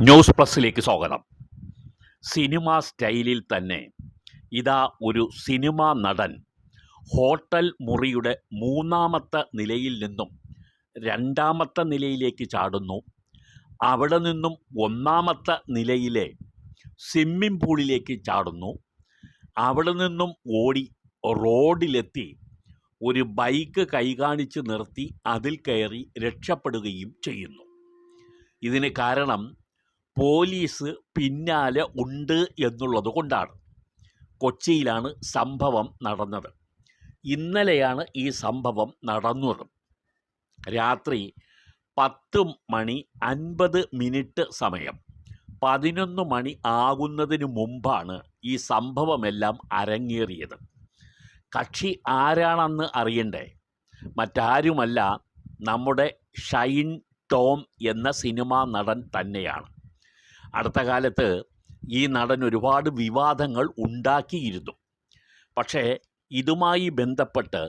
News പ്ലസിലേക്ക് സ്വാഗതം. Cinema സ്റ്റൈലിൽ തന്നെ ഇതാ ഒരു സിനിമാ നടൻ ഹോട്ടൽ മുറിയുടെ മൂന്നാമത്തെ നിലയിൽ നിന്നും രണ്ടാമത്തെ നിലയിലേക്ക് ചാടുന്നു. അവിടെ നിന്നും ഒന്നാമത്തെ നിലയിലെ സ്വിമ്മിംഗ് പൂളിലേക്ക് ചാടുന്നു. അവിടെ നിന്നും ഓടി റോഡിലെത്തി ഒരു ബൈക്ക് കൈകാണിച്ച് നിർത്തി അതിൽ കയറി രക്ഷപ്പെടുകയും ചെയ്യുന്നു. ഇതിന് കാരണം പോലീസ് പിന്നാലെ ഉണ്ട് എന്നുള്ളത് കൊണ്ടാണ്. കൊച്ചിയിലാണ് സംഭവം നടന്നത്. ഇന്നലെയാണ് ഈ സംഭവം നടന്നത്. രാത്രി 10:50 സമയം, 11 മണി ആകുന്നതിന് മുമ്പാണ് ഈ സംഭവമെല്ലാം അരങ്ങേറിയത്. കക്ഷി ആരാണെന്ന് അറിയണ്ടേ? മറ്റാരുമല്ല, നമ്മുടെ ഷൈൻ ടോം എന്ന സിനിമാ നടൻ തന്നെയാണ്. അടുത്ത കാലത്ത് ഈ നടൻ ഒരുപാട് വിവാദങ്ങൾ ഉണ്ടാക്കിയിരുന്നു. പക്ഷേ ഇതുമായി ബന്ധപ്പെട്ട്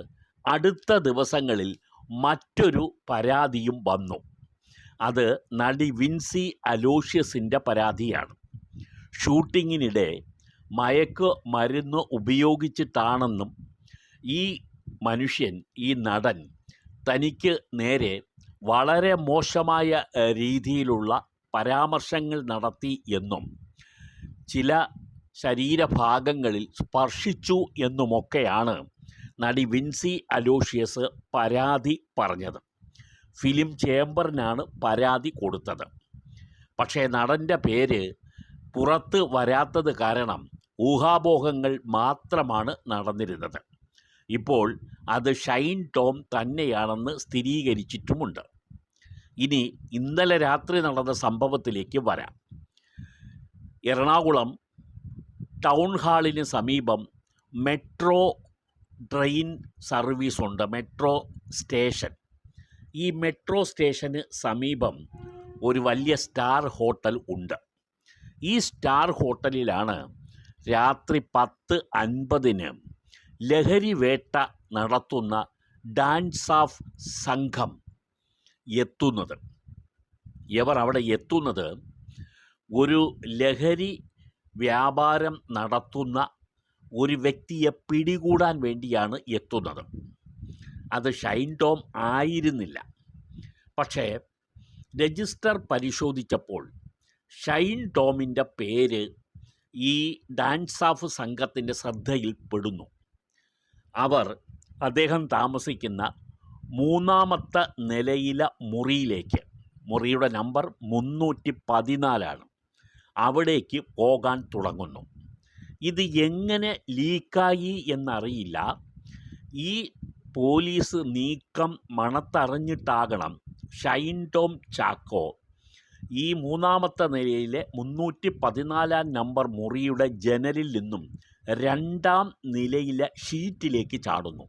അടുത്ത ദിവസങ്ങളിൽ മറ്റൊരു പരാതിയും വന്നു. അത് നടി വിൻസി അലോഷ്യസിൻ്റെ പരാതിയാണ്. ഷൂട്ടിങ്ങിനിടെ മയക്ക് മരുന്ന് ഉപയോഗിച്ചിട്ടാണെന്നും ഈ മനുഷ്യൻ, ഈ നടൻ, തനിക്ക് നേരെ വളരെ മോശമായ രീതിയിലുള്ള പരാമർശങ്ങൾ നടത്തി എന്നും ചില ശരീരഭാഗങ്ങളിൽ സ്പർശിച്ചു എന്നുമൊക്കെയാണ് നടി വിൻസി അലോഷ്യസ് പരാതി പറഞ്ഞത്. ഫിലിം ചേംബറിനാണ് പരാതി കൊടുത്തത്. പക്ഷേ നടൻ്റെ പേര് പുറത്ത് വരാത്തത് കാരണം ഊഹാപോഹങ്ങൾ മാത്രമാണ് നടന്നിരുന്നത്. ഇപ്പോൾ അത് ഷൈൻ ടോം തന്നെയാണെന്ന് സ്ഥിരീകരിച്ചിട്ടുമുണ്ട്. ഇനി ഇന്നലെ രാത്രി നടന്ന സംഭവത്തിലേക്ക് വരാം. എറണാകുളം ടൗൺ ഹാളിന് സമീപം മെട്രോ ട്രെയിൻ സർവീസുണ്ട്, മെട്രോ സ്റ്റേഷൻ. ഈ മെട്രോ സ്റ്റേഷന് സമീപം ഒരു വലിയ സ്റ്റാർ ഹോട്ടൽ ഉണ്ട്. ഈ സ്റ്റാർ ഹോട്ടലിലാണ് രാത്രി 10:50 ലഹരി വേട്ട നടത്തുന്ന ഡാൻസ് ഓഫ് സംഘം എത്തുന്നത്. ഇവർ അവിടെ എത്തുന്നത് ഒരു ലഹരി വ്യാപാരം നടത്തുന്ന ഒരു വ്യക്തിയെ പിടികൂടാൻ വേണ്ടിയാണ് എത്തുന്നത്. അത് ഷൈൻ ടോം ആയിരുന്നില്ല. പക്ഷേ രജിസ്റ്റർ പരിശോധിച്ചപ്പോൾ ഷൈൻ ടോമിൻ്റെ പേര് ഈ ഡാൻസ് ഓഫ് സംഘത്തിൻ്റെ ശ്രദ്ധയിൽപ്പെടുന്നു. അദ്ദേഹം താമസിക്കുന്ന മൂന്നാമത്തെ നിലയിലെ മുറിയിലേക്ക്, മുറിയുടെ നമ്പർ 314, അവിടേക്ക് പോകാൻ തുടങ്ങുന്നു. ഇത് എങ്ങനെ ലീക്കായി എന്നറിയില്ല. ഈ പോലീസ് നീക്കം മണത്തറിഞ്ഞിട്ടാകണം ഷൈൻ ടോം ചാക്കോ ഈ മൂന്നാമത്തെ നിലയിലെ 314 നമ്പർ മുറിയുടെ ജനലിൽ നിന്നും രണ്ടാം നിലയിലെ ഷീറ്റിലേക്ക് ചാടുന്നു.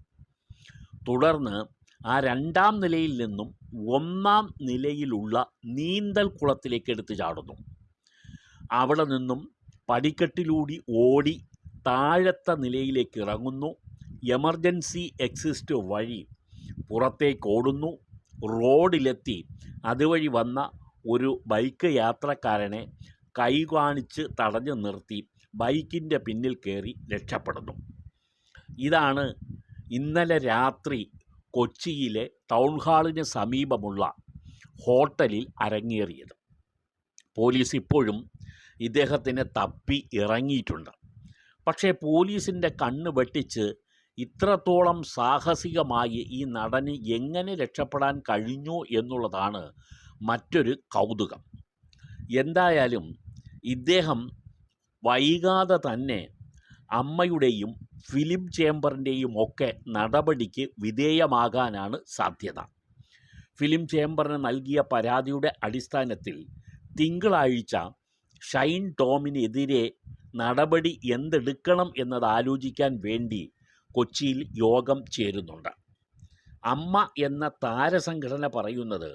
തുടർന്ന് ആ രണ്ടാം നിലയിൽ നിന്നും ഒന്നാം നിലയിലുള്ള നീന്തൽ കുളത്തിലേക്ക് എടുത്ത് ചാടുന്നു. അവിടെ നിന്നും പടിക്കെട്ടിലൂടി ഓടി താഴത്തെ നിലയിലേക്ക് ഇറങ്ങുന്നു. എമർജൻസി എക്സിറ്റ് വഴി പുറത്തേക്ക് ഓടുന്നു. റോഡിലെത്തി അതുവഴി വന്ന ഒരു ബൈക്ക് യാത്രക്കാരനെ കൈ കാണിച്ച് തടഞ്ഞു നിർത്തി ബൈക്കിൻ്റെ പിന്നിൽ കയറി രക്ഷപ്പെടുന്നു. ഇതാണ് ഇന്നലെ രാത്രി കൊച്ചിയിലെ ടൗൺ ഹാളിന് സമീപമുള്ള ഹോട്ടലിൽ അരങ്ങേറിയത്. പോലീസ് ഇപ്പോഴും ഇദ്ദേഹത്തിനെ തപ്പി ഇറങ്ങിയിട്ടുണ്ട്. പക്ഷേ പോലീസിൻ്റെ കണ്ണ് വെട്ടിച്ച് ഇത്രത്തോളം സാഹസികമായി ഈ നടന് എങ്ങനെ രക്ഷപ്പെടാൻ കഴിഞ്ഞു എന്നുള്ളതാണ് മറ്റൊരു കൗതുകം. എന്തായാലും ഇദ്ദേഹം വൈകാതെ തന്നെ അമ്മയുടെയും ഫിലിം ചേംബറിൻ്റെയും ഒക്കെ നടപടിക്ക് വിധേയമാകാനാണ് സാധ്യത. ഫിലിം ചേംബറിന് നൽകിയ പരാതിയുടെ അടിസ്ഥാനത്തിൽ തിങ്കളാഴ്ച ഷൈൻ ടോമിനെതിരെ നടപടി എന്തെടുക്കണം എന്നത് ആലോചിക്കാൻ വേണ്ടി കൊച്ചിയിൽ യോഗം ചേരുന്നുണ്ട്. അമ്മ എന്ന താരസംഘടന പറയുന്നത്,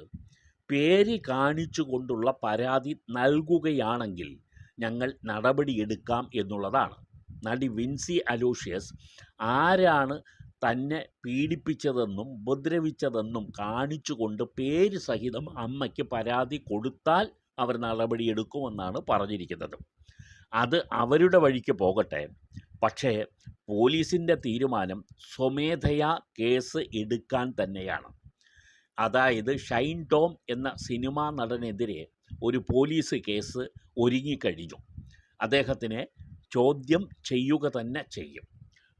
പേര് കാണിച്ചുകൊണ്ടുള്ള പരാതി നൽകുകയാണെങ്കിൽ ഞങ്ങൾ നടപടിയെടുക്കാം എന്നുള്ളതാണ്. നടി വിൻസി അലോഷ്യസ് ആരാണ് തന്നെ പീഡിപ്പിച്ചതെന്നും ഉപദ്രവിച്ചതെന്നും കാണിച്ചുകൊണ്ട് പേര് സഹിതം അമ്മയ്ക്ക് പരാതി കൊടുത്താൽ അവർ നടപടിയെടുക്കുമെന്നാണ് പറഞ്ഞിരിക്കുന്നത്. അത് അവരുടെ വഴിക്ക് പോകട്ടെ. പക്ഷേ പോലീസിൻ്റെ തീരുമാനം സ്വമേധയാ കേസ് എടുക്കാൻ തന്നെയാണ്. അതായത് ഷൈൻ ടോം എന്ന സിനിമാ നടനെതിരെ ഒരു പോലീസ് കേസ് ഒരുങ്ങിക്കഴിഞ്ഞു. അദ്ദേഹത്തിനെ ചോദ്യം ചെയ്യുക തന്നെ ചെയ്യും.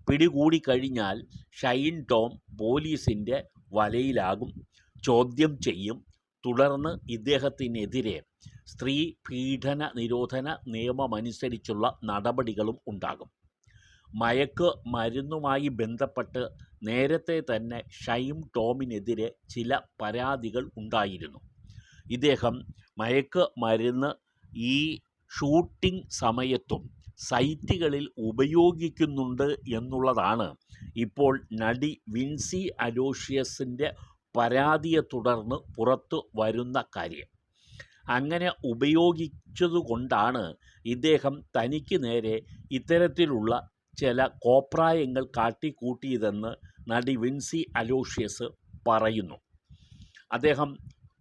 പിടികൂടി കഴിഞ്ഞാൽ ഷൈൻ ടോം പോലീസിൻ്റെ വലയിലാകും, ചോദ്യം ചെയ്യും. തുടർന്ന് ഇദ്ദേഹത്തിനെതിരെ സ്ത്രീ പീഡന നിരോധന നിയമമനുസരിച്ചുള്ള നടപടികളും ഉണ്ടാകും. മയക്ക് മരുന്നുമായി ബന്ധപ്പെട്ട് നേരത്തെ തന്നെ ഷൈൻ ടോമിനെതിരെ ചില പരാതികൾ ഉണ്ടായിരുന്നു. ഇദ്ദേഹം മയക്ക് മരുന്ന് ഈ ഷൂട്ടിംഗ് സമയത്തും സൈറ്റുകളിൽ ഉപയോഗിക്കുന്നുണ്ട് എന്നുള്ളതാണ് ഇപ്പോൾ നടി വിൻസി അലോഷ്യസിൻ്റെ പരാതിയെ തുടർന്ന് പുറത്തു വരുന്ന കാര്യം. അങ്ങനെ ഉപയോഗിച്ചതുകൊണ്ടാണ് ഇദ്ദേഹം തനിക്ക് നേരെ ഇത്തരത്തിലുള്ള ചില കോപ്രായങ്ങൾ കാട്ടിക്കൂട്ടിയതെന്ന് നടി വിൻസി അലോഷ്യസ് പറയുന്നു. അദ്ദേഹം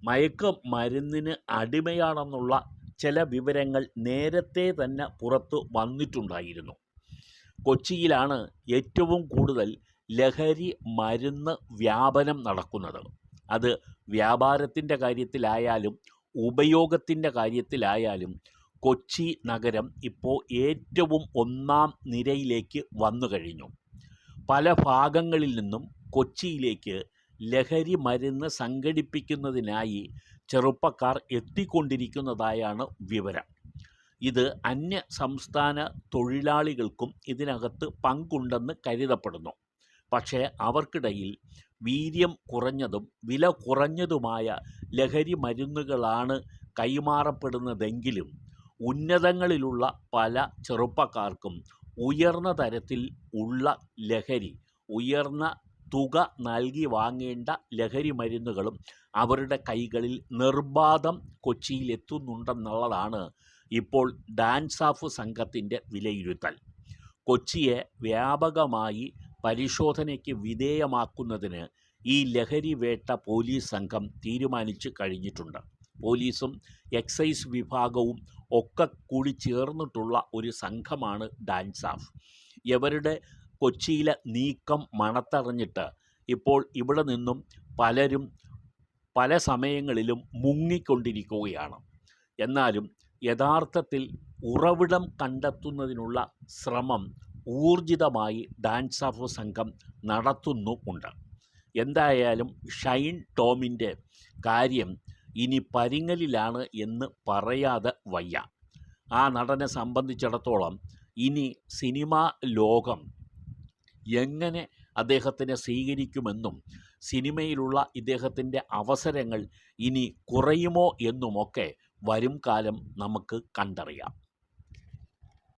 മയക്ക് മരുന്നിന് അടിമയാണെന്നുള്ള ചില വിവരങ്ങൾ നേരത്തെ തന്നെ പുറത്തു വന്നിട്ടുണ്ടായിരുന്നു. കൊച്ചിയിലാണ് ഏറ്റവും കൂടുതൽ ലഹരി മരുന്ന് വ്യാപനം നടക്കുന്നത്. അത് വ്യാപാരത്തിൻ്റെ കാര്യത്തിലായാലും ഉപയോഗത്തിൻ്റെ കാര്യത്തിലായാലും കൊച്ചി നഗരം ഇപ്പോൾ ഏറ്റവും ഒന്നാം നിരയിലേക്ക് വന്നു കഴിഞ്ഞു. പല ഭാഗങ്ങളിൽ നിന്നും കൊച്ചിയിലേക്ക് ലഹരി മരുന്ന് സംഘടിപ്പിക്കുന്നതിനായി ചെറുപ്പക്കാർ എത്തിക്കൊണ്ടിരിക്കുന്നതായാണ് വിവരം. ഇത് അന്യ സംസ്ഥാന തൊഴിലാളികൾക്കും ഇതിനകത്ത് പങ്കുണ്ടെന്ന് കരുതപ്പെടുന്നു. പക്ഷേ അവർക്കിടയിൽ വീര്യം കുറഞ്ഞതും വില കുറഞ്ഞതുമായ ലഹരി മരുന്നുകളാണ് കൈമാറപ്പെടുന്നതെങ്കിലും ഉന്നതങ്ങളിലുള്ള പല ചെറുപ്പക്കാർക്കും ഉയർന്ന തരത്തിൽ ഉള്ള ലഹരി, ഉയർന്ന തുക നൽകി വാങ്ങേണ്ട ലഹരി മരുന്നുകളും അവരുടെ കൈകളിൽ നിർബാധം കൊച്ചിയിലെത്തുന്നുണ്ടെന്നുള്ളതാണ് ഇപ്പോൾ ഡാൻസ് ഓഫ് സംഘത്തിൻ്റെ വിലയിരുത്തൽ. കൊച്ചിയെ വ്യാപകമായി പരിശോധനയ്ക്ക് വിധേയമാക്കുന്നതിന് ഈ ലഹരി വേട്ട പോലീസ് സംഘം തീരുമാനിച്ചു കഴിഞ്ഞിട്ടുണ്ട്. പോലീസും എക്സൈസ് വിഭാഗവും ഒക്കെ കൂടി ചേർന്നിട്ടുള്ള ഒരു സംഘമാണ് ഡാൻസ് ഓഫ്. ഇവരുടെ കൊച്ചിയിലെ നീക്കം മണത്തറിഞ്ഞിട്ട് ഇപ്പോൾ ഇവിടെ നിന്നും പലരും പല സമയങ്ങളിലും മുങ്ങിക്കൊണ്ടിരിക്കുകയാണ്. എന്നാലും യഥാർത്ഥത്തിൽ ഉറവിടം കണ്ടെത്തുന്നതിനുള്ള ശ്രമം ഊർജിതമായി ഡാൻസ് ഓഫ് സംഘം നടത്തുന്നുമുണ്ട്. എന്തായാലും ഷൈൻ ടോമിൻ്റെ കാര്യം ഇനി പരിങ്ങലിലാണ് എന്ന് പറയാതെ വയ്യ. ആ നടനെ സംബന്ധിച്ചിടത്തോളം ഇനി സിനിമാ ലോകം എങ്ങനെ അദ്ദേഹത്തിനെ സ്വീകരിക്കുമെന്നും സിനിമയിലുള്ള ഇദ്ദേഹത്തിൻ്റെ അവസരങ്ങൾ ഇനി കുറയുമോ എന്നുമൊക്കെ വരും കാലം നമുക്ക് കണ്ടറിയാം.